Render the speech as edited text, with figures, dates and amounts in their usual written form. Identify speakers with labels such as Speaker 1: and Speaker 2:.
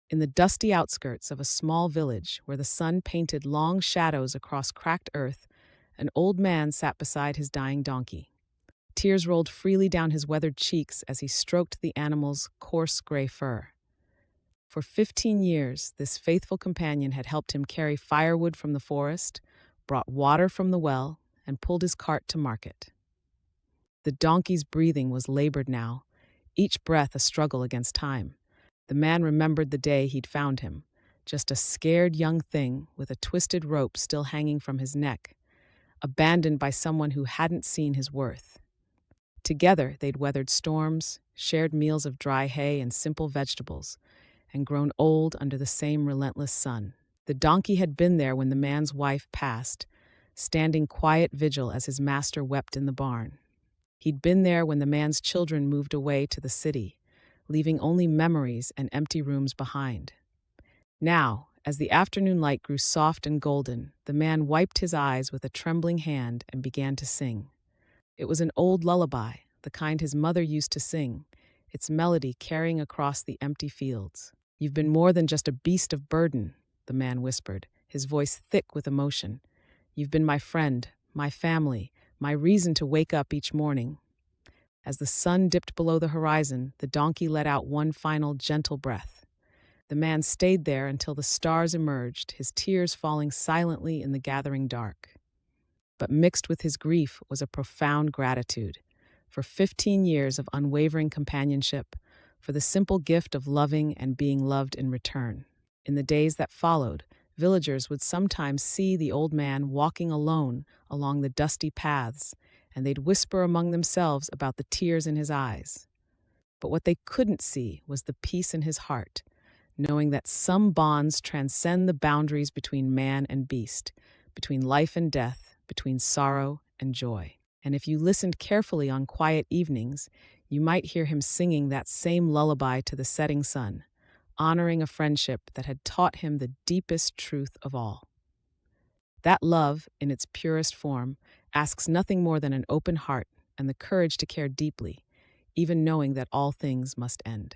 Speaker 1: In the dusty outskirts of a small village where the sun painted long shadows across cracked earth, an old man sat beside his dying donkey. Tears rolled freely down his weathered cheeks as he stroked the animal's coarse gray fur. For 15 years, this faithful companion had helped him carry firewood from the forest, brought water from the well, and pulled his cart to market. The donkey's breathing was labored now, each breath a struggle against time. The man remembered the day he'd found him, just a scared young thing with a twisted rope still hanging from his neck, abandoned by someone who hadn't seen his worth. Together, they'd weathered storms, shared meals of dry hay and simple vegetables, and grown old under the same relentless sun. The donkey had been there when the man's wife passed, standing quiet vigil as his master wept in the barn. He'd been there when the man's children moved away to the city, leaving only memories and empty rooms behind. Now, as the afternoon light grew soft and golden, the man wiped his eyes with a trembling hand and began to sing. It was an old lullaby, the kind his mother used to sing, its melody carrying across the empty fields. "You've been more than just a beast of burden," the man whispered, his voice thick with emotion. "You've been my friend, my family, my reason to wake up each morning." As the sun dipped below the horizon, the donkey let out one final gentle breath. The man stayed there until the stars emerged, his tears falling silently in the gathering dark. But mixed with his grief was a profound gratitude for 15 years of unwavering companionship, for the simple gift of loving and being loved in return. In the days that followed, villagers would sometimes see the old man walking alone along the dusty paths, and they'd whisper among themselves about the tears in his eyes. But what they couldn't see was the peace in his heart, knowing that some bonds transcend the boundaries between man and beast, between life and death, between sorrow and joy. And if you listened carefully on quiet evenings, you might hear him singing that same lullaby to the setting sun, honoring a friendship that had taught him the deepest truth of all. That love, in its purest form, asks nothing more than an open heart and the courage to care deeply, even knowing that all things must end.